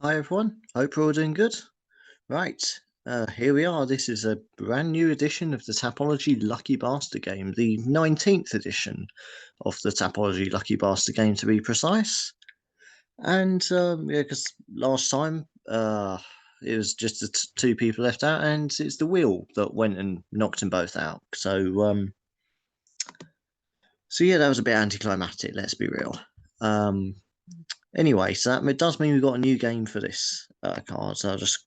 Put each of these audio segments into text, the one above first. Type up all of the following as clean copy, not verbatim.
Hi everyone, hope you're all doing good. Right, here we are. This is a brand new edition of the Tapology Lucky Bastard Game, the 19th edition of the Tapology Lucky Bastard Game to be precise. And yeah, because last time it was just the two people left out, and it's the wheel that went and knocked them both out. So yeah, that was a bit anticlimactic. Let's be real. Um, anyway, so that does mean we've got a new game for this card. So I'll just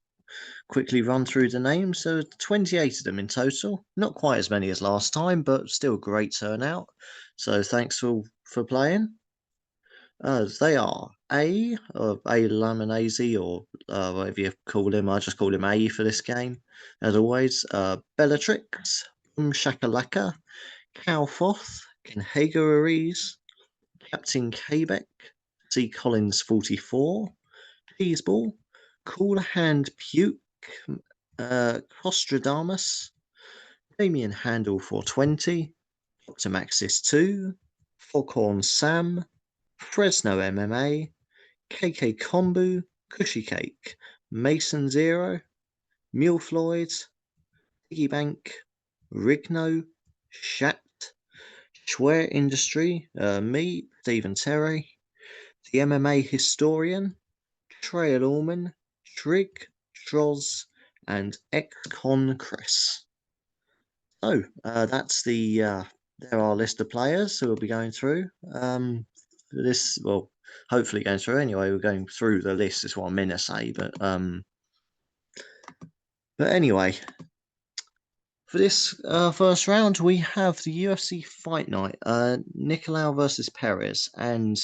quickly run through the names. So 28 of them in total. Not quite as many as last time, but still a great turnout. So thanks for playing. They are A Laminazi, or whatever you call him. I just call him A for this game. As always, Bellatrix, Shakalaka, Calfoth, Kenhager Captain Quebec, C. Collins 44, Peasball, Cool Hand Puke, Costradamus, Damien Handel 420, Dr. Maxis 2, Foghorn Sam, Fresno MMA, KK Kombu, Cushy Cake, Mason Zero, Mule Floyd, Piggy Bank, Rigno, Shat, Schwer Industry, me, Stephen Terry, the MMA Historian, Trail Orman, Trig, Troz, and Ex-Con Chris. So that's there are a list of players who we'll be going through. This, well, hopefully going through anyway. We're going through the list is what I'm gonna say, but anyway, for this first round we have the UFC Fight Night, Nicolau versus Perez, and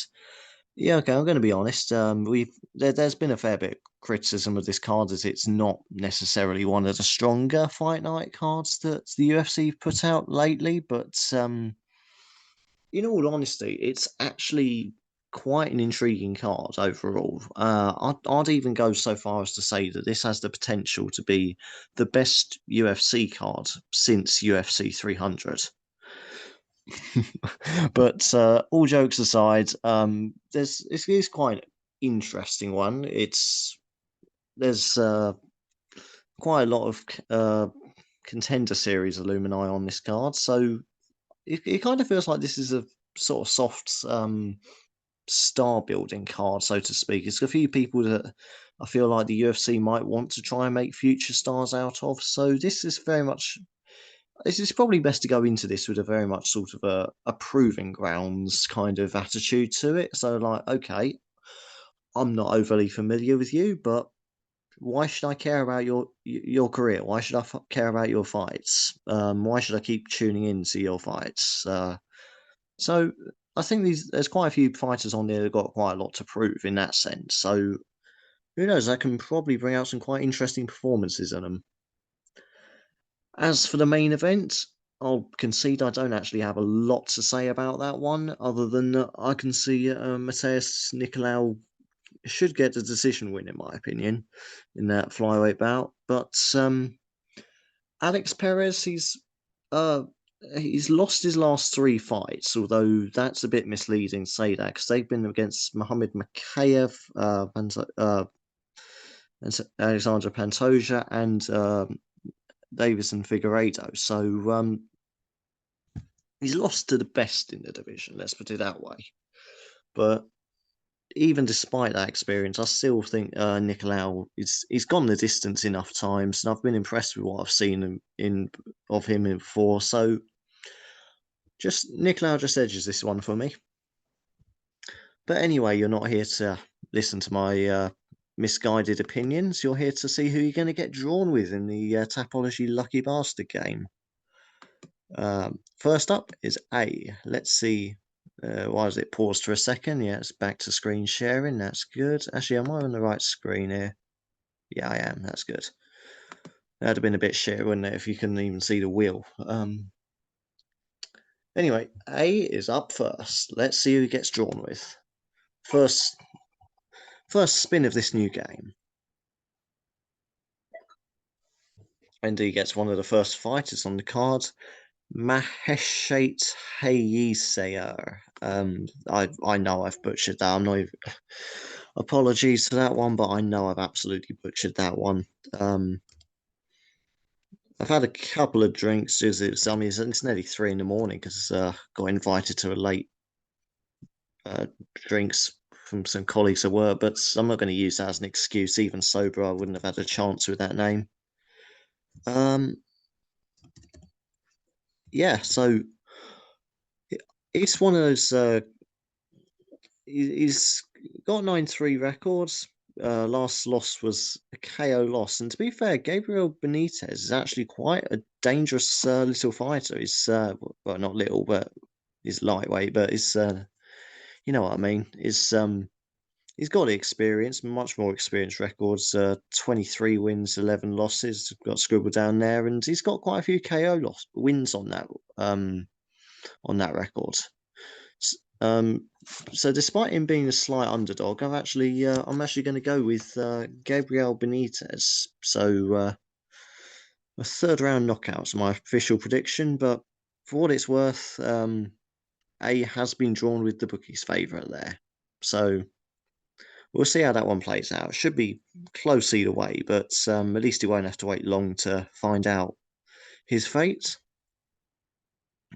yeah, okay, I'm going to be honest. There's been a fair bit of criticism of this card as it's not necessarily one of the stronger fight night cards that the UFC put out lately. But in all honesty, it's actually quite an intriguing card overall. I'd even go so far as to say that this has the potential to be the best UFC card since UFC 300. But all jokes aside, it's quite an interesting one. There's quite a lot of contender series alumni on this card, so it kind of feels like this is a sort of soft star building card, so to speak. It's a few people that I feel like the UFC might want to try and make future stars out of. So this is probably best to go into this with a very much sort of a proving grounds kind of attitude to it. So, like, okay, I'm not overly familiar with you, but why should I care about your career? Why should I care about your fights? Why should I keep tuning into your fights? So, I think there's quite a few fighters on there that got quite a lot to prove in that sense. So, who knows? I can probably bring out some quite interesting performances in them. As for the main event, I'll concede I don't actually have a lot to say about that one, other than that I can see Mateus Nicolau should get the decision win, in my opinion, in that flyweight bout. But Alex Perez, uh, he's lost his last three fights, although that's a bit misleading to say that because they've been against Mohamed Makayev, Alexandra Pantoja, and Davison Figueiredo. So he's lost to the best in the division, let's put it that way. But even despite that experience, I still think Nicolau he's gone the distance enough times, and I've been impressed with what I've seen of him before. So just Nicolau just edges this one for me. But anyway, you're not here to listen to my misguided opinions. You're here to see who you're going to get drawn with in the Tapology Lucky Bastard game. First up is A. Let's see. Why is it paused for a second? Yeah, it's back to screen sharing. That's good. Actually, am I on the right screen here? Yeah, I am. That's good. That'd have been a bit shit, wouldn't it, if you couldn't even see the wheel. Anyway, A is up first. Let's see who he gets drawn with. First spin of this new game. And he gets one of the first fighters on the card, Maheshat Hayisayer. I know I've butchered that. apologies for that one, but I know I've absolutely butchered that one. I've had a couple of drinks. I mean, it's nearly 3 in the morning because got invited to a late drinks from some colleagues at work, but I'm not going to use that as an excuse. Even sober, I wouldn't have had a chance with that name. Yeah, so it's one of those. He's got 9-3 records. Last loss was a KO loss, and to be fair, Gabriel Benitez is actually quite a dangerous little fighter. He's well, not little, but he's lightweight, but he's you know what I mean. He's got the experience, much more experienced records. 23 wins, 11 losses. Got scribbled down there, and he's got quite a few KO wins on that record. So despite him being a slight underdog, I'm actually going to go with Gabriel Benitez. So a third round knockout's my official prediction, but for what it's worth, A has been drawn with the bookies' favourite there. So we'll see how that one plays out. It should be close either way, but at least he won't have to wait long to find out his fate.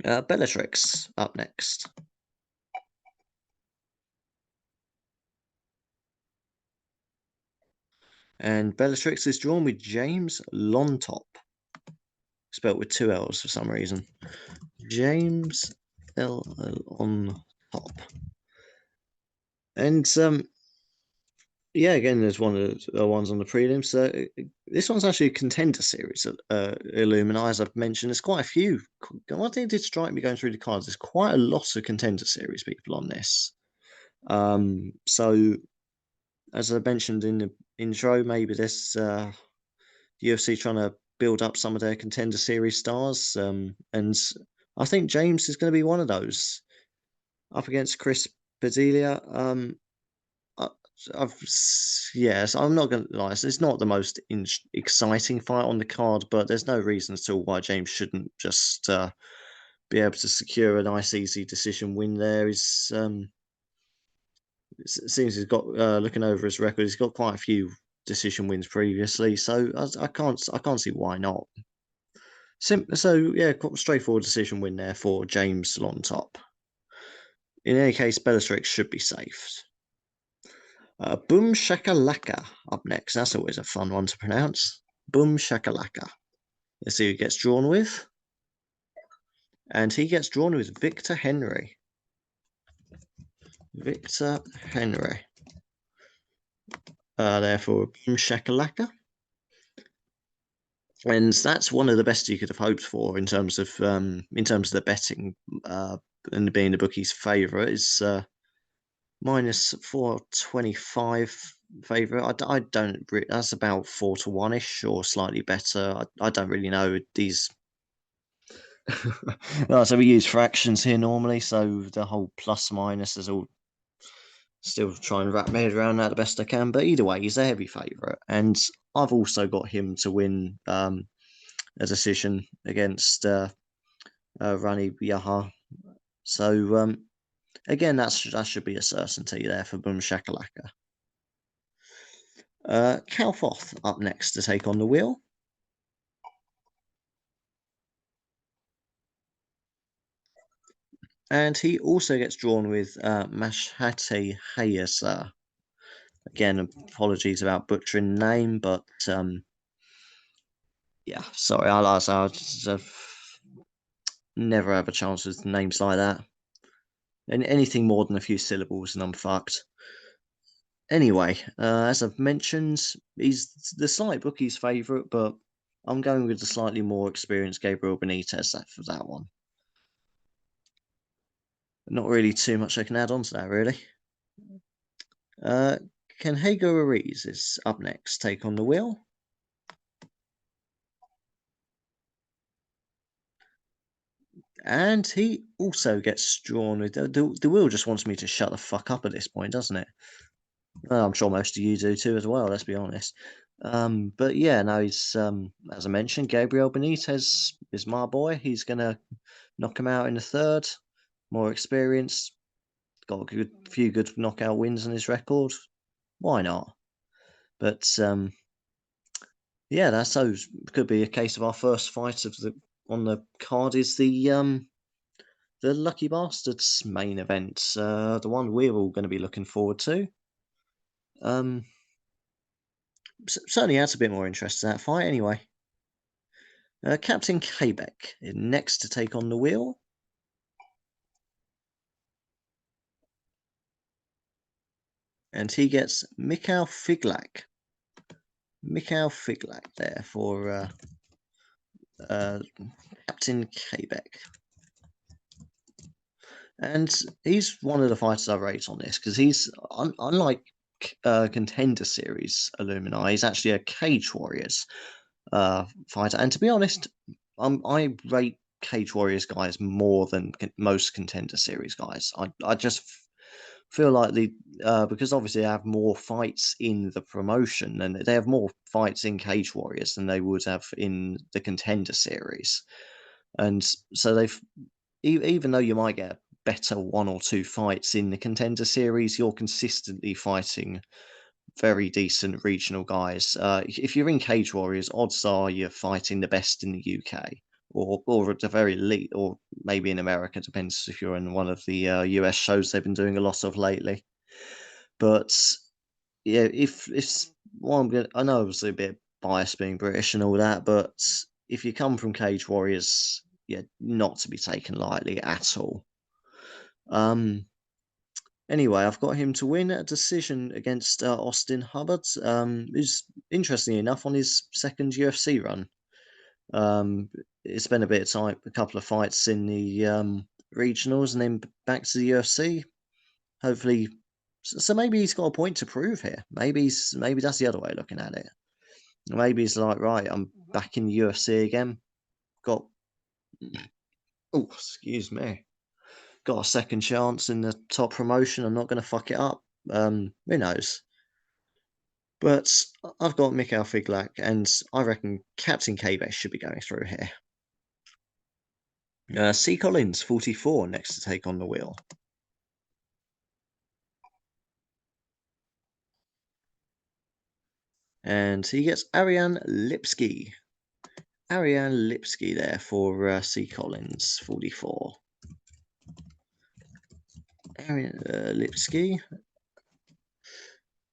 Bellatrix up next. And Bellatrix is drawn with James Lontop, spelt with 2 L's for some reason. James L on top. And yeah, again, there's one of the ones on the prelims. So this one's actually a contender series. Illumini, as I've mentioned, there's quite a few. One thing did strike me going through the cards. There's quite a lot of contender series people on this. So as I mentioned in the intro, maybe this UFC trying to build up some of their contender series stars. And I think James is going to be one of those up against Chris Padilla. Yes, I'm not going to lie. It's not the most exciting fight on the card, but there's no reason at all why James shouldn't just be able to secure a nice, easy decision win there. It seems he's got looking over his record, he's got quite a few decision wins previously, so I can't see why not. So yeah, straightforward decision win there for James Lontop. In any case, Bellatrix should be safe. Boom Shakalaka up next. That's always a fun one to pronounce. Boom Shakalaka. Let's see who gets drawn with. And he gets drawn with Victor Henry. Victor Henry. Therefore, Boom Shakalaka. And that's one of the best you could have hoped for in terms of the betting and being the bookie's favourite is minus 425 favourite. I don't. That's about 4-1 ish or slightly better. I don't really know these. No, so we use fractions here normally, so the whole plus minus is all still trying to wrap my head around that the best I can. But either way, he's a heavy favourite, and I've also got him to win a decision against Rani Yaha. So again, that should be a certainty there for Boom Shakalaka. Calfoth up next to take on the wheel. And he also gets drawn with Mashhate Hayasa. Again, apologies about butchering the name, but yeah, sorry, I've never have a chance with names like that. And anything more than a few syllables and I'm fucked. Anyway, as I've mentioned, he's the slight bookie's favourite, but I'm going with the slightly more experienced Gabriel Benitez for that one. Not really too much I can add on to that, really. Kenhego Ruiz is up next. Take on the wheel. And he also gets drawn with the wheel. Just wants me to shut the fuck up at this point, doesn't it? Well, I'm sure most of you do too, as well. Let's be honest. But yeah, no, he's as I mentioned, Gabriel Benitez is my boy. He's gonna knock him out in the third. More experienced, got a few good knockout wins on his record. why not? But yeah, that's so could be a case of our first fight of the on the card is the Lucky Bastards main event, the one we're all going to be looking forward to. Um, certainly adds a bit more interest to that fight, anyway. Captain Quebec is next to take on the wheel. And he gets Mikhail Figlak. Mikhail Figlak there for Captain Quebec. And he's one of the fighters I rate on this because he's, unlike Contender Series Illumini, he's actually a Cage Warriors fighter. And to be honest, I rate Cage Warriors guys more than most Contender Series guys. I just feel like because obviously they have more fights in the promotion and they have more fights in Cage Warriors than they would have in the Contender Series. And so they've, even though you might get better one or two fights in the Contender Series, you're consistently fighting very decent regional guys. If you're in Cage Warriors, odds are you're fighting the best in the UK, or at the very least, or maybe in America. Depends if you're in one of the US shows they've been doing a lot of lately. But yeah, if it's well, I know obviously a bit biased being British and all that, but if you come from Cage Warriors, yeah, not to be taken lightly at all. Anyway, I've got him to win a decision against Austin Hubbard, who's interestingly enough on his second UFC run. It's been a bit of time, a couple of fights in the regionals, and then back to the UFC. Hopefully, so maybe he's got a point to prove here. Maybe that's the other way of looking at it. Maybe he's like, right, I'm back in the UFC again. Got oh, excuse me. Got a second chance in the top promotion. I'm not going to fuck it up. Who knows? But I've got Mikhail Figlak, and I reckon Captain K-Base should be going through here. C. Collins, 44, next to take on the wheel. And he gets Ariane Lipsky. Ariane Lipsky there for C. Collins, 44. Ariane Lipsky.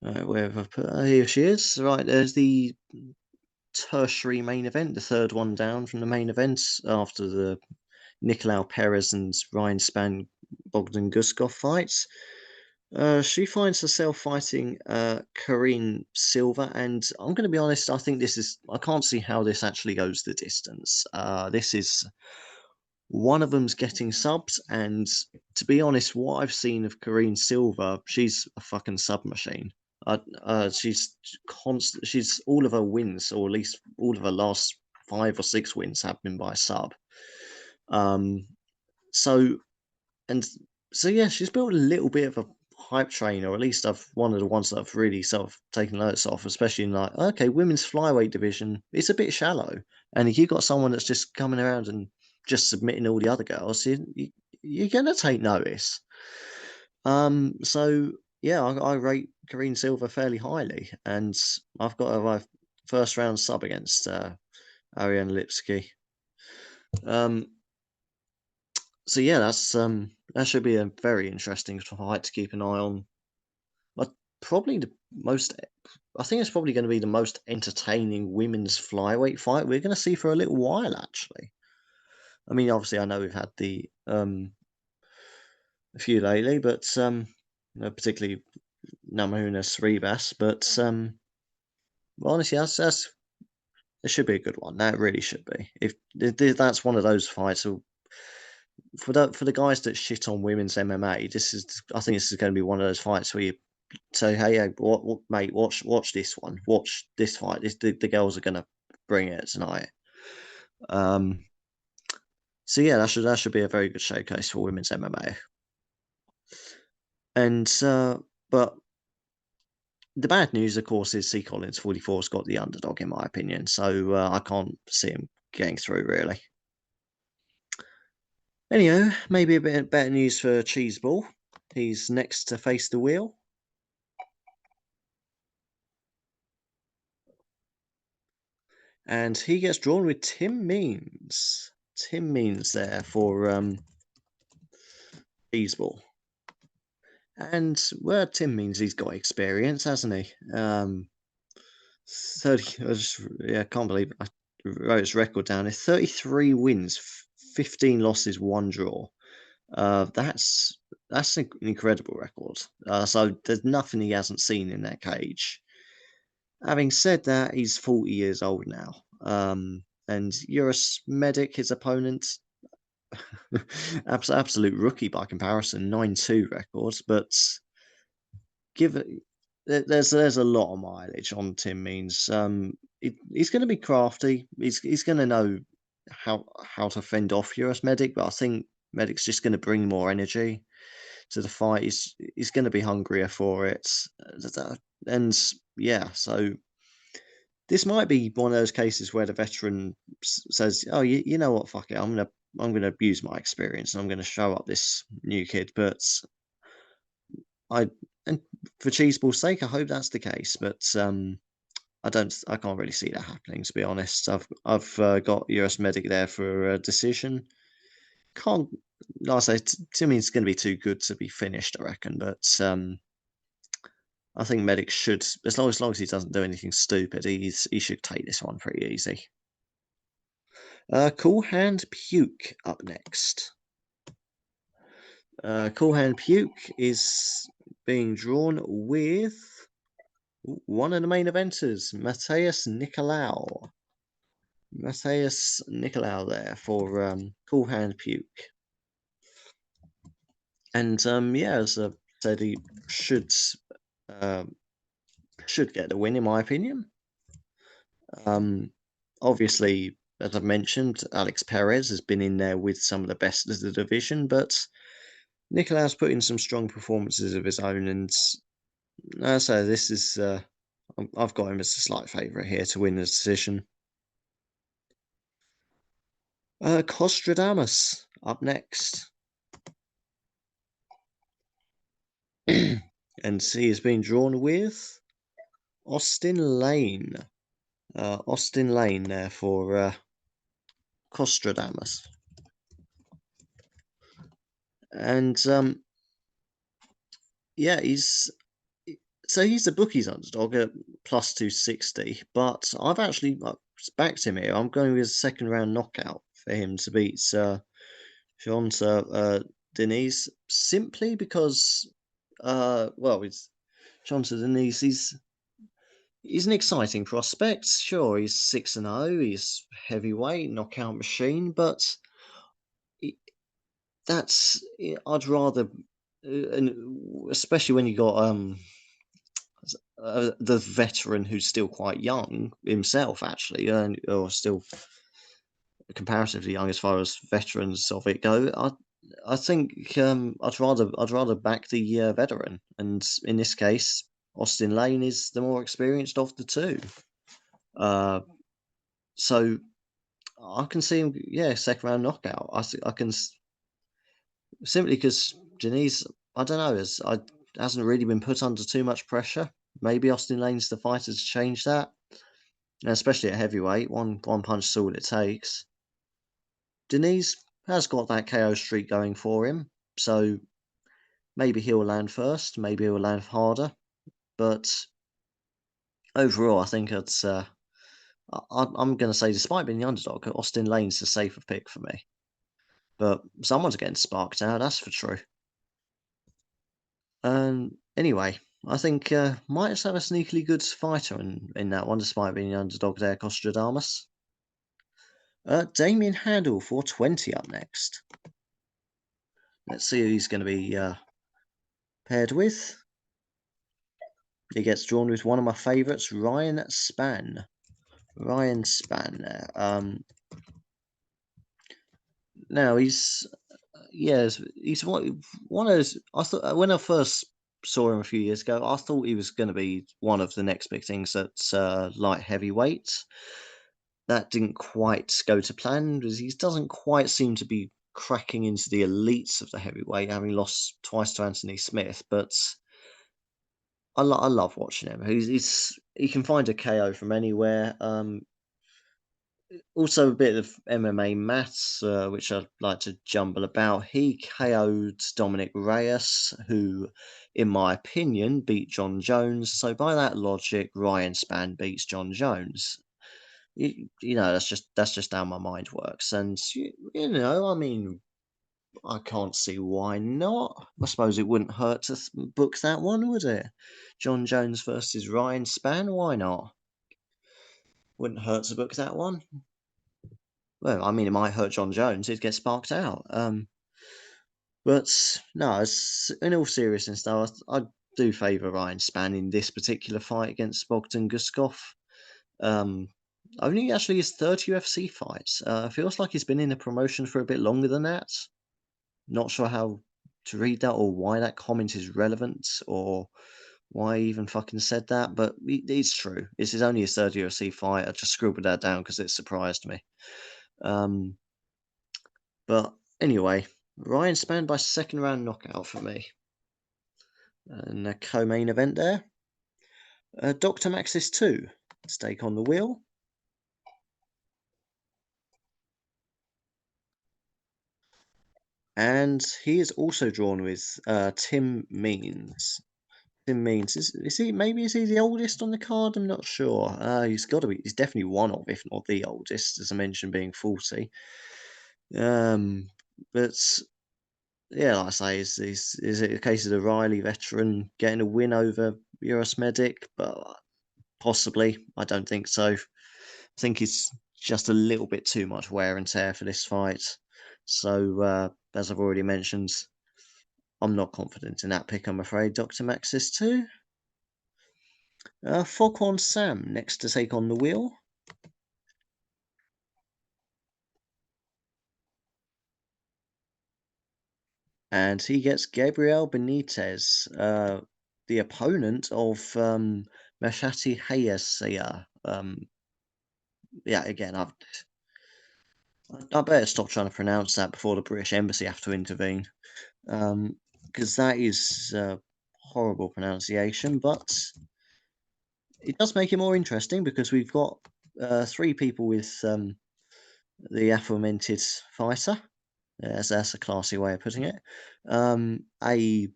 Where have I put her? Here she is. Right, there's the tertiary main event, the third one down from the main event after the Nicolau Perez and Ryan Spann Bogdan Guskov fights. She finds herself fighting Corinne Silva, and I'm going to be honest, I think I can't see how this actually goes the distance. This is one of them's getting subs, and to be honest, what I've seen of Corinne Silva, she's a fucking submachine. She's constant. She's all of her wins, or at least all of her last 5 or 6 wins, have been by sub. Um, so and so yeah, she's built a little bit of a hype train, or at least I've one of the ones that I've really sort of taken notice of, especially in like, okay, women's flyweight division, it's a bit shallow. And if you've got someone that's just coming around and just submitting all the other girls, you're gonna take notice. So yeah, I rate Karine Silva fairly highly, and I've got my first round sub against Ariane Lipsky. Um, so yeah, that should be a very interesting fight to keep an eye on. But probably the most, I think it's probably going to be the most entertaining women's flyweight fight we're going to see for a little while, actually. I mean, obviously, I know we've had the a few lately, but particularly Namajunas Ribas, but honestly, it should be a good one. That really should be. If that's one of those fights, for the guys that shit on women's MMA, I think this is going to be one of those fights where you say, hey, mate, watch this one, watch this fight. The girls are going to bring it tonight. So yeah, that should be a very good showcase for women's MMA. And but the bad news, of course, is C. Collins 44's got the underdog in my opinion, so I can't see him getting through really. Anyhow, maybe a bit better news for Cheeseball. He's next to face the wheel. and he gets drawn with Tim Means. Tim Means there for Cheeseball. And well, Tim Means he's got experience, hasn't he? 30. I can't believe I wrote his record down. 33 wins, 15 losses, one draw. That's an incredible record. So there's nothing he hasn't seen in that cage. Having said that, he's 40 years old now. And Eurus Medic, his opponent, absolute rookie by comparison, 9-2 records, but give it there's a lot of mileage on Tim Means. He's going to be crafty. He's going to know how to fend off Eurus Medic, but I think Medic's just going to bring more energy to the fight. He's going to be hungrier for it, and yeah, so this might be one of those cases where the veteran says, "Oh, you know what? Fuck it. I'm gonna abuse my experience and I'm gonna show up this new kid." But I and for Cheeseball's sake, I hope that's the case. But I can't really see that happening, to be honest. I've got US Medic there for a decision. Can't like I say, to me, it's going to be too good to be finished, I reckon. But I think Medic should, as long as he doesn't do anything stupid, he should take this one pretty easy. Cool Hand Puke up next. Cool Hand Puke is being drawn with one of the main eventers, Mateus Nicolau. Mateus Nicolau there for Cool Hand Puke. And yeah, as I said, he should get the win, in my opinion. Obviously, as I've mentioned, Alex Perez has been in there with some of the best of the division, but Nicolau's put in some strong performances of his own, and so this is I've got him as a slight favourite here to win the decision. Costradamus up next. And he has been drawn with Austin Lane. Austin Lane there for Costradamus. And yeah, he's the bookies underdog at plus 260, but I've actually backed him here. I'm going with a second round knockout for him to beat Jonta Denise, simply because it's Jonta Denise. He's an exciting prospect. Sure, he's 6-0. He's heavyweight knockout machine, but I'd rather, and especially when you got the veteran who's still quite young himself, actually, or still comparatively young as far as veterans of it go. I think I'd rather back the veteran, and in this case, Austin Lane is the more experienced of the two. So I can see him, yeah, second round knockout. I can simply because Janice, I don't know, hasn't really been put under too much pressure. Maybe Austin Lane's the fighter to change that, and especially at heavyweight. One punch is all it takes. Denise has got that KO streak going for him, so maybe he'll land first, maybe he'll land harder. But overall, I think I'm going to say, despite being the underdog, Austin Lane's the safer pick for me. But someone's getting sparked out, that's for true. Anyway, I think might just have a sneakily good fighter in that one, despite being the underdog there, Costradamus. Damien Handel for 20 up next. Let's see who he's going to be paired with. He gets drawn with one of my favourites, Ryan Spann. Ryan Spann there. Now he's one of those. I thought when I first saw him a few years ago, I thought he was going to be one of the next big things at light heavyweight. That didn't quite go to plan because he doesn't quite seem to be cracking into the elites of the heavyweight, having lost twice to Anthony Smith. But I love watching him. He can find a KO from anywhere. Also a bit of MMA maths, which I'd like to jumble about. He KO'd Dominic Reyes, who, in my opinion, beat John Jones. So by that logic, Ryan Spann beats John Jones. That's just how my mind works. And I mean, I can't see why not. I suppose it wouldn't hurt to book that one, would it? John Jones versus Ryan Spann. Why not? Wouldn't hurt to book that one. Well, I mean, it might hurt John Jones. He'd get sparked out. But no, in all seriousness, though, I do favour Ryan Spann in this particular fight against Bogdan Guskov. Um, Only actually his third UFC fight. Feels like he's been in the promotion for a bit longer than that. Not sure how to read that or why that comment is relevant or why he even fucking said that, but it's true. This is only his third UFC fight. I just scribbled that down because it surprised me. Um, but anyway, Ryan Spann by second round knockout for me. And a co-main event there. Dr. Maxis 2, stake on the wheel. And he is also drawn with Tim Means. Tim Means is he? Maybe is he the oldest on the card? I'm not sure. He's got to be. He's definitely one of, if not the oldest, as I mentioned, being 40. But yeah, like I say, is it a case of the Riley veteran getting a win over Eurus Medic? But possibly, I don't think so. I think it's just a little bit too much wear and tear for this fight. So, as I've already mentioned, I'm not confident in that pick, I'm afraid. Dr. Maxis 2. Foghorn Sam next to take on the wheel. And he gets Gabriel Benitez, the opponent of Mashati Hayasaya. Yeah, again, I better stop trying to pronounce that before the British Embassy have to intervene. Because that is horrible pronunciation, but it does make it more interesting because we've got three people with the aforementioned fighter. That's a classy way of putting it. A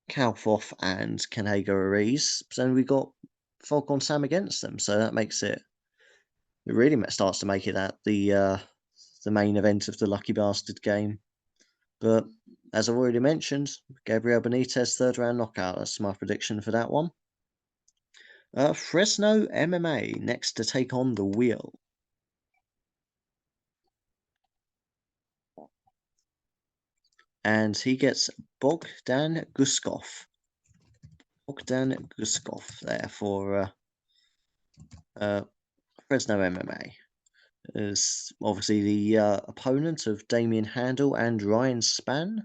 Kalfoff and Kanega Ariz. So we got Falcon Sam against them. So that makes it. It really starts to make it that the main event of the Lucky Bastard game. But as I've already mentioned, Gabriel Benitez third round knockout. That's my prediction for that one. Fresno MMA next to take on the wheel. And he gets Bogdan Guskov. Bogdan Guskov there for Fresno MMA. Is obviously the opponent of Damien Handel and Ryan Spann.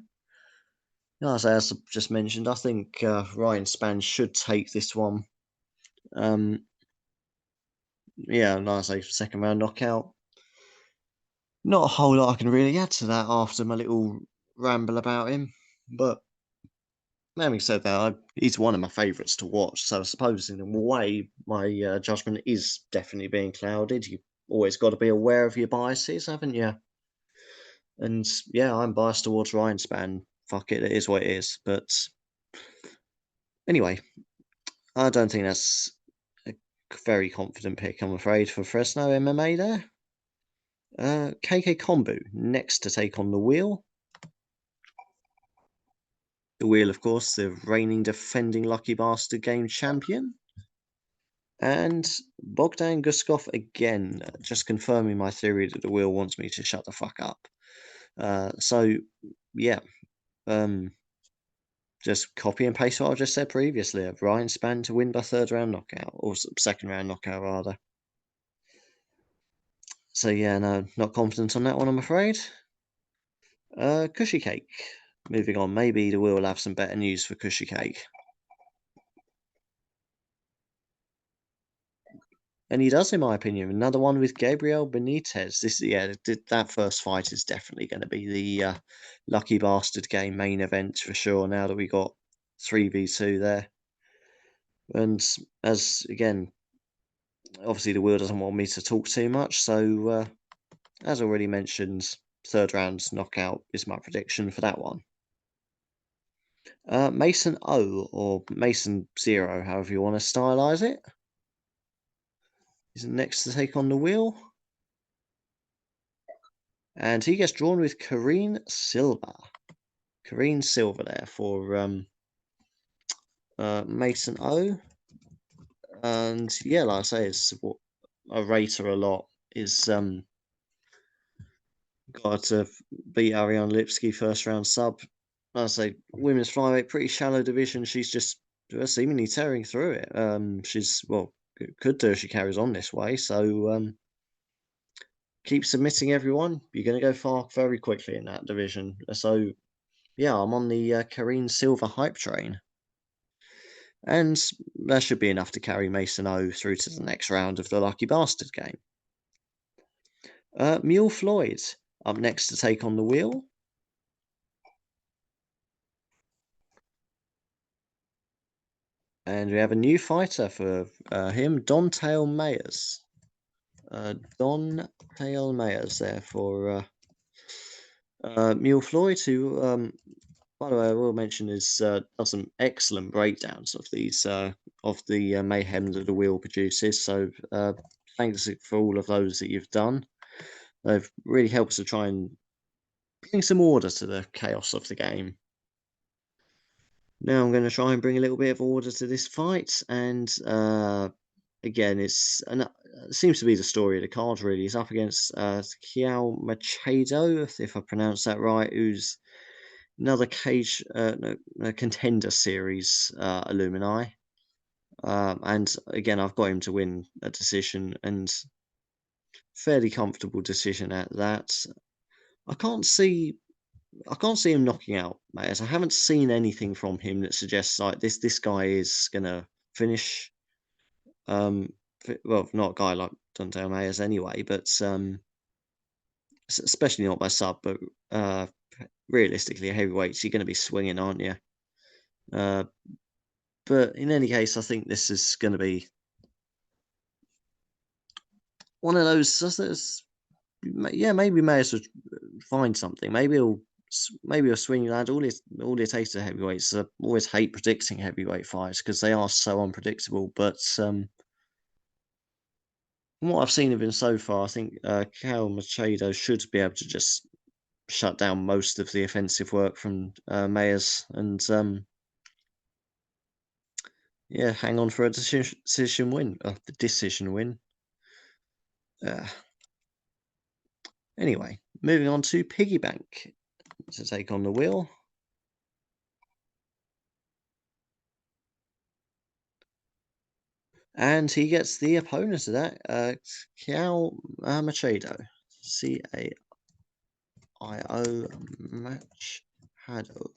As I just mentioned, I think Ryan Spann should take this one. Yeah, like I say, second round knockout. Not a whole lot I can really add to that after my little ramble about him. But having said that, he's one of my favourites to watch. So I suppose in a way, my judgment is definitely being clouded. You've always got to be aware of your biases, haven't you? And yeah, I'm biased towards Ryan Spann. Fuck it, it is what it is. But anyway, I don't think that's a very confident pick, I'm afraid, for Fresno MMA there. KK Kombu next to take on the wheel. The wheel, of course, the reigning defending Lucky Bastard Game champion. And Bogdan Guskov again, just confirming my theory that the wheel wants me to shut the fuck up. So, yeah. Just copy and paste what I just said previously. Of Ryan Spann to win by third round knockout, or second round knockout rather. So yeah, no, not confident on that one, I'm afraid. Cushy Cake. Moving on, maybe the wheel will have some better news for Cushy Cake. And he does, in my opinion. Another one with Gabriel Benitez. That first fight is definitely going to be the Lucky Bastard Game main event for sure. Now that we got 3v2 there, and as again, obviously the wheel doesn't want me to talk too much, so as already mentioned, third round knockout is my prediction for that one. Mason O or Mason Zero, however you want to stylize it, is next to take on the wheel. And he gets drawn with Kareen Silva. Kareen Silva there for Mason O. And yeah, like I say, it's what I rate her a lot is got to beat Ariane Lipski first round sub. Like I say, women's flyweight, pretty shallow division. She's just seemingly tearing through it. She's well, could do if she carries on this way. So keep submitting everyone. You're going to go far very quickly in that division. So yeah, I'm on the Kareen Silva hype train. And that should be enough to carry Mason O through to the next round of the Lucky Bastard game. Mule Floyd up next to take on the wheel. And we have a new fighter for him, Dontail Mayers. Dontail Mayers there for Mule Floyd, who, by the way, I will mention is does some excellent breakdowns of these of the mayhem that the wheel produces. So thanks for all of those that you've done. They've really helped to try and bring some order to the chaos of the game. Now I'm going to try and bring a little bit of order to this fight, and again, it seems to be the story of the card. Really, he's up against Kiao Machado, if I pronounce that right, who's another contender series alumni. And again, I've got him to win a decision, and fairly comfortable decision at that. I can't see him knocking out Mayers. I haven't seen anything from him that suggests like this guy is gonna finish. Well, not a guy like Dante Mayers anyway, but especially not by sub. But realistically, heavyweights, you're going to be swinging, aren't you? But in any case, I think this is going to be one of those. Yeah, maybe Mayers will find something. Maybe he'll swing around. All it takes to heavyweights. I always hate predicting heavyweight fights because they are so unpredictable. But from what I've seen of him so far, I think Cal Machado should be able to just shut down most of the offensive work from Mayers and yeah, hang on for a decision win. The decision win. Anyway, moving on to Piggybank to take on the wheel. And he gets the opponent of that, Kiao Machado. C-A-I-O Machado.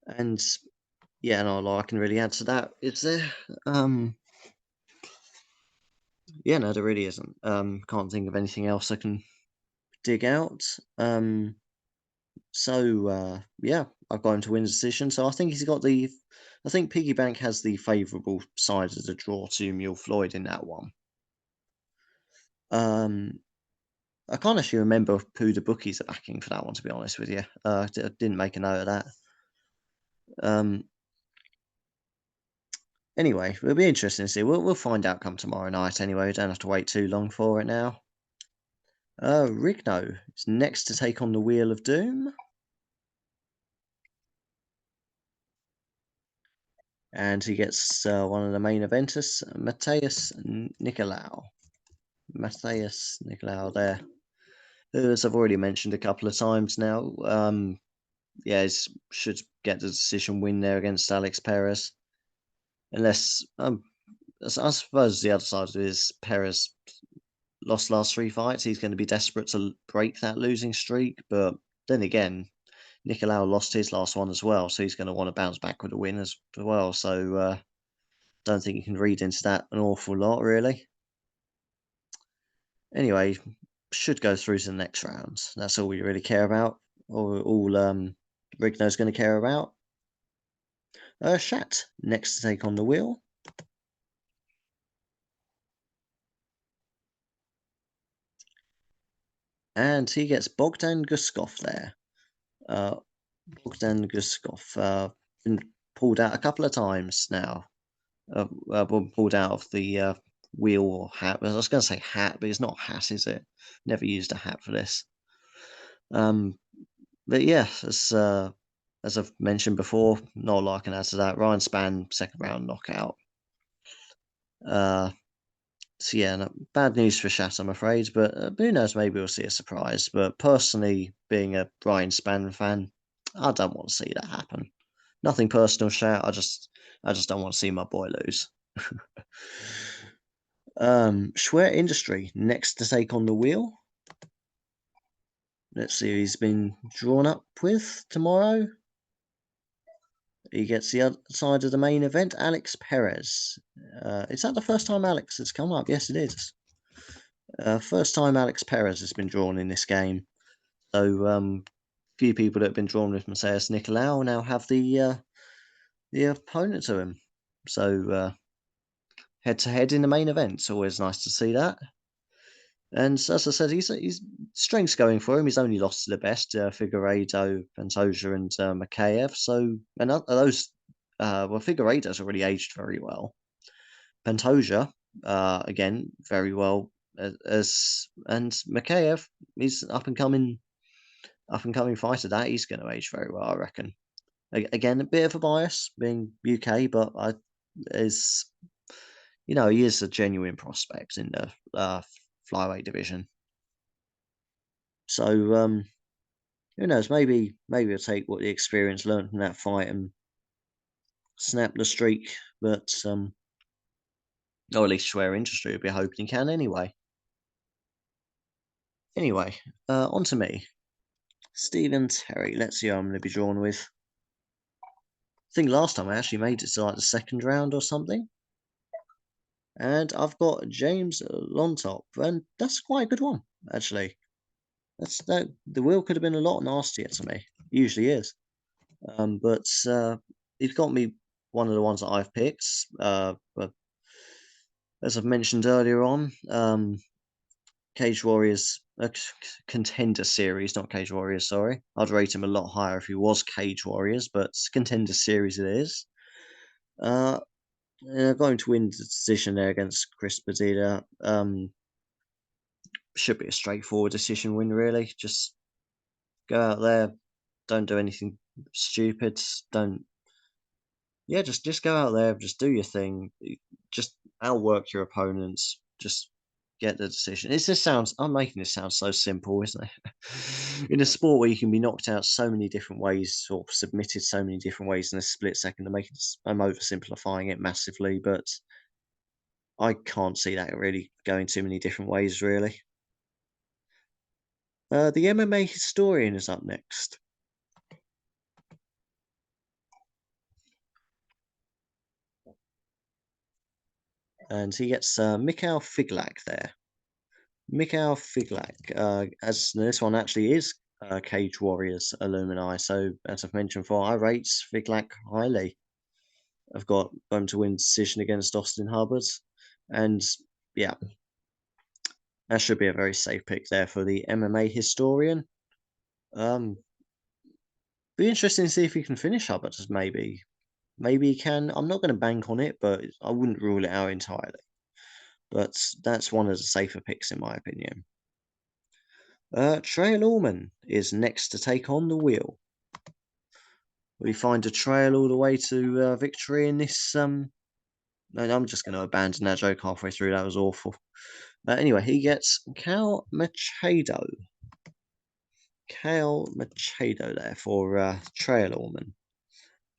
And yeah, no, I can really add to that. Is there? Yeah, no, there really isn't. Can't think of anything else I can dig out. So yeah, I've got him to win the decision. So I think he's got the. I think Piggybank has the favourable side of the draw to Mule Floyd in that one. I can't actually remember who the bookies are backing for that one, to be honest with you. I didn't make a note of that. Anyway, it'll be interesting to see. We'll find out come tomorrow night anyway. We don't have to wait too long for it now. Rigno is next to take on the Wheel of Doom. And he gets one of the main eventers, Mateus Nicolau. Mateus Nicolau there. As I've already mentioned a couple of times now, yeah, he should get the decision win there against Alex Perez. Unless, I suppose the other side of it is Perez lost last 3 fights. He's going to be desperate to break that losing streak. But then again, Nicolau lost his last one as well. So he's going to want to bounce back with a win as well. So don't think you can read into that an awful lot, really. Anyway, should go through to the next round. That's all we really care about. Or all Rigno's going to care about. Shat next to take on the wheel. and he gets Bogdan Guskov there. Uh, Bogdan Guskov, been pulled out a couple of times now. Pulled out of the wheel or hat. I was going to say hat, but it's not hat, is it? Never used a hat for this. Um, but yeah, as I've mentioned before, not a lot I can add to that. Ryan Spann, second round knockout. So yeah, no, bad news for Shat, I'm afraid. But who knows? Maybe we'll see a surprise. But personally, being a Ryan Spann fan, I don't want to see that happen. Nothing personal, Shat. I just don't want to see my boy lose. Schwer Industry next to take on the wheel. Let's see who he's been drawn up with tomorrow. He gets the other side of the main event, Alex Perez. Is that the first time Alex has come up? Yes, it is. First time Alex Perez has been drawn in this game. So, few people that have been drawn with Messias Nicolau now have the opponent to him. So, head to head in the main event. It's always nice to see that. And as I said, he's strengths going for him. He's only lost to the best, Figueiredo, Pantoja, and Makayev. So, and those, well, Figueiredo's already aged very well. Pantoja, again, very well as and Makayev, he's up and coming fighter. That he's going to age very well, I reckon. Again, a bit of a bias being UK, but is he is a genuine prospect in the flyweight division. So who knows? Maybe we'll take what the experience learned from that fight and snap the streak. But or at least Schwer Industry will be hoping he can anyway. Anyway, on to me. Stephen Terry. Let's see who I'm going to be drawn with. I think last time I actually made it to like the second round or something. And I've got James Lontop, and that's quite a good one, actually. The wheel could have been a lot nastier to me. Usually is. But he's got me one of the ones that I've picked. But as I've mentioned earlier on, Cage Warriors, Contender Series, not Cage Warriors, sorry. I'd rate him a lot higher if he was Cage Warriors, but Contender Series it is. Going to win the decision there against Chris Padilla. Should be a straightforward decision win, really. Just go out there, don't do anything stupid, don't just go out there, just do your thing, just outwork your opponents, just get the decision. I'm making this sound so simple, isn't it? In a sport where you can be knocked out so many different ways or submitted so many different ways in a split second, I'm oversimplifying it massively, but I can't see that really going too many different ways, really. The MMA historian is up next. And he gets Mikhail Figlak there. Mikhail Figlak, as this one actually is Cage Warriors alumni. So, as I've mentioned before, I rate Figlak highly. I've got him to win decision against Austin Hubbard. And yeah, that should be a very safe pick there for the MMA historian. Be interesting to see if he can finish Hubbard, maybe. Maybe he can. I'm not going to bank on it, but I wouldn't rule it out entirely. But that's one of the safer picks, in my opinion. Trail Allman is next to take on the wheel. We find a trail all the way to victory in this. No, I'm just going to abandon that joke halfway through. That was awful. Anyway, he gets Cal Machado. Cal Machado there for Trail Allman,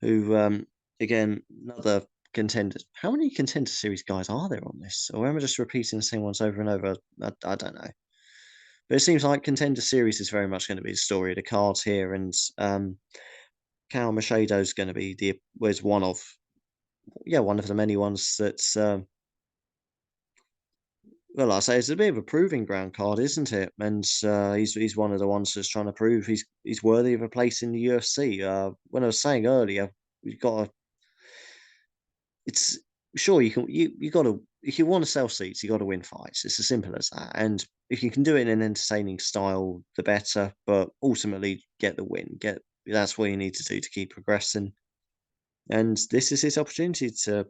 who, again, another contender. How many contender series guys are there on this? Or am I just repeating the same ones over and over? I don't know. But it seems like Contender Series is very much going to be the story of the cards here, and Cal Machado is going to be one of the many ones that's well, I say it's a bit of a proving ground card, isn't it? And he's one of the ones that's trying to prove he's worthy of a place in the UFC. When I was saying earlier, we've got it's sure, you gotta if you want to sell seats, you got to win fights. It's as simple as that. And if you can do it in an entertaining style, the better. But ultimately, get the win. Get That's what you need to do to keep progressing. And this is his opportunity to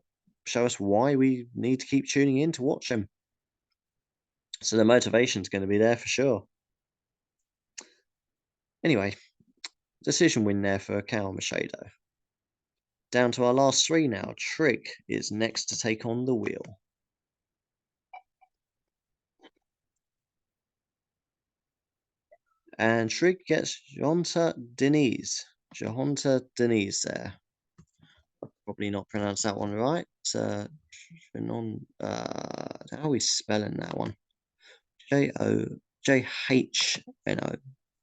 show us why we need to keep tuning in to watch him. So the motivation's going to be there for sure. Anyway, decision win there for Cal Machado. Down to our last three now. Trig is next to take on the wheel. And Trig gets Jonta Denise. Jahonta Denise there. Probably not pronounced that one right. How are we spelling that one? Jhno.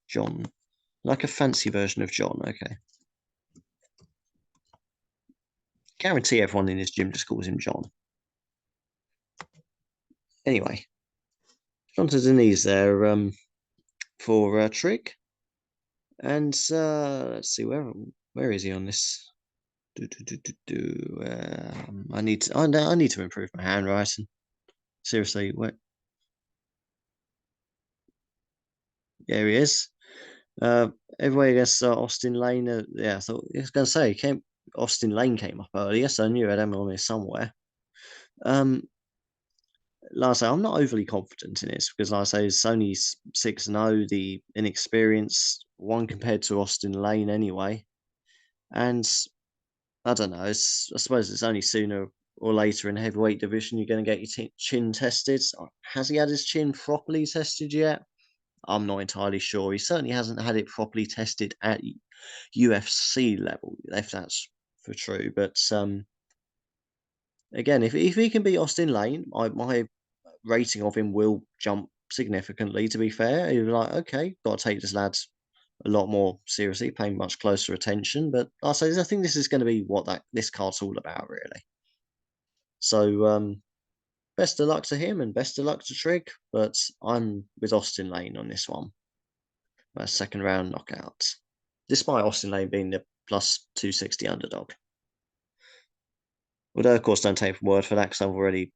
John. Like a fancy version of John, okay. Guarantee everyone in his gym just calls him John. Anyway, Jonta Denise there for Trig. And let's see, where is he on this? I need to improve my handwriting. Seriously, where? There he is. Everybody against Austin Lane. Yeah, I thought I was going to say Austin Lane came up earlier, so I knew I had him on here somewhere. Like I say, I'm not overly confident in this because, like I say, it's only 6-0, the inexperienced one compared to Austin Lane anyway. And I don't know. I suppose it's only sooner or later in the heavyweight division you're going to get your chin tested. Has he had his chin properly tested yet? I'm not entirely sure. He certainly hasn't had it properly tested at UFC level, if that's for true. But again, if he can beat Austin Lane, my rating of him will jump significantly. To be fair, you're like, okay, got to take this lad a lot more seriously, paying much closer attention. But I think this is going to be what this card's all about, really. So best of luck to him and best of luck to Trig. But I'm with Austin Lane on this one. Second round knockout, despite Austin Lane being the plus 260 underdog. Although, of course, don't take my word for that because I've already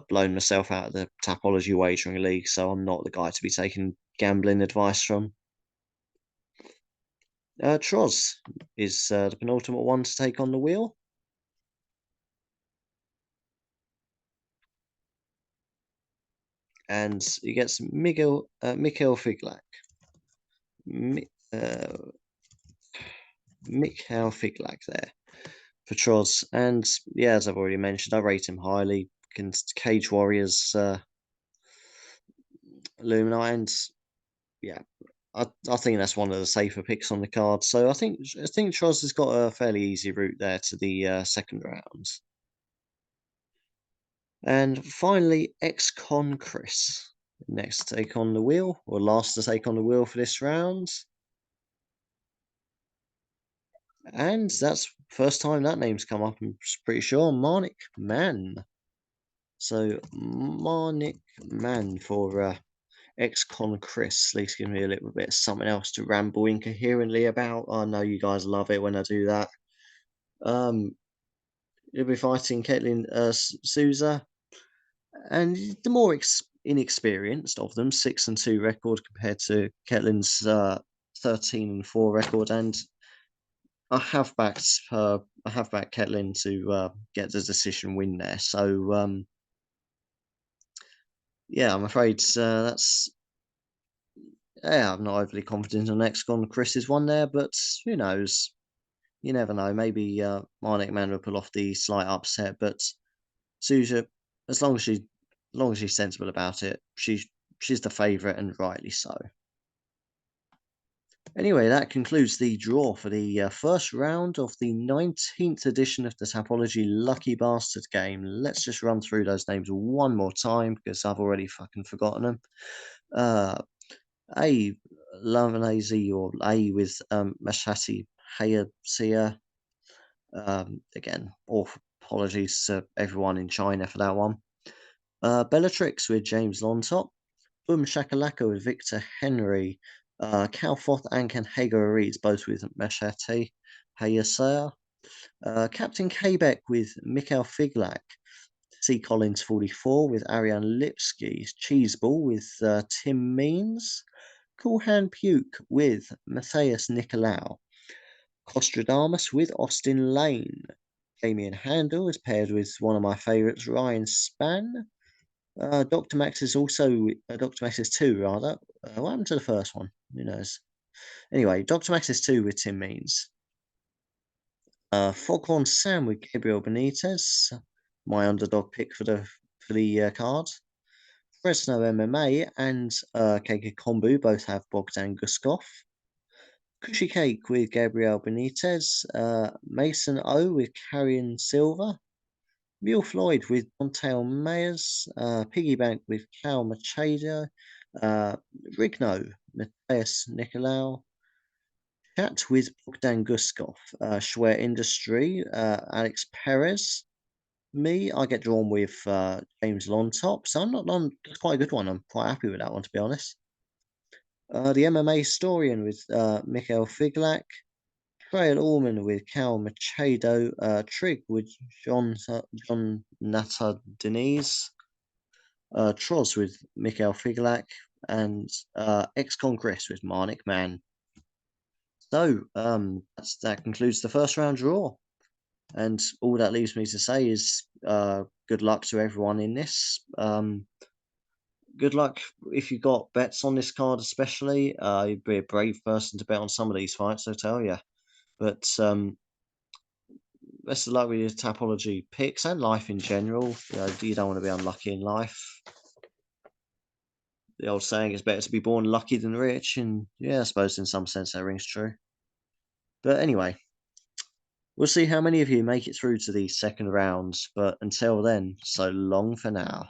blown myself out of the Tapology Wagering League, so I'm not the guy to be taking gambling advice from. Troz is the penultimate one to take on the wheel. And he gets Mikhail Figlak. Mikhail Figlak there for Troz. And yeah, as I've already mentioned, I rate him highly against Cage Warriors Illuminati. And yeah, I think that's one of the safer picks on the card. So I think Troz has got a fairly easy route there to the second round. And finally, ex-con Chris next to take on the wheel, or last to take on the wheel for this round. And that's first time that name's come up, I'm pretty sure. Marnik Man. So Marnik Man for ex-con Chris. At least give me a little bit of something else to ramble incoherently about. I know you guys love it when I do that. He'll be fighting Caitlin Souza. And the more inexperienced of them, 6-2 record compared to Ketlin's 13-4 record, and I have backed Ketlin to get the decision win there. So yeah, I'm afraid that's I'm not overly confident on next on Chris's one there, but who knows? You never know. Maybe Marnik Man will pull off the slight upset, but Souza, as long as she's sensible about it, she's the favourite and rightly so. Anyway, that concludes the draw for the first round of the 19th edition of the Tapology Lucky Bastard game. Let's just run through those names one more time because I've already fucking forgotten them. A Lavanese or A with Mashati Hayasia. Again, awful apologies to everyone in China for that one. Bellatrix with James Lontop. Boom Shakalaka with Victor Henry. Calfoth and Hager Reeds, both with Machete Hayasea. Captain Quebec with Mikhail Figlak. C. Collins 44 with Ariane Lipsky, Cheeseball with Tim Means, Cool Hand Puke with Matthias Nicolau, Costradamus with Austin Lane, Damien Handel is paired with one of my favourites, Ryan Spann. Dr. Max is also Dr. Max is 2 rather. What happened to the first one? Who knows? Anyway, Dr. Max is 2 with Tim Means. Foghorn Sam with Gabriel Benitez, my underdog pick for the card. Fresno MMA and Keiko Kombu both have Bogdan Guskov. Cushy Cake with Gabriel Benitez, Mason O with Carrion Silva, Mule Floyd with Montel Mayers, Piggybank with Cal Machado, Rigno, Mateus Nicolau, Chat with Bogdan Guskov, Schwer Industry, Alex Perez. Me, I get drawn with James Lontop, so I'm not on. It's quite a good one. I'm quite happy with that one, to be honest. The MMA Historian with Mikhail Figlak, Trail Allman with Cal Machado, Trig with John Natta Denise, Troz with Mikhail Figlak, and Ex Congress with Marnik Man. So that concludes the first round draw. And all that leaves me to say is good luck to everyone in this. Good luck if you got bets on this card, especially. You'd be a brave person to bet on some of these fights, I tell you. But best of luck with your Tapology picks and life in general. You don't want to be unlucky in life. The old saying is better to be born lucky than rich, and yeah, I suppose in some sense that rings true. But anyway, we'll see how many of you make it through to these second rounds. But until then, so long for now.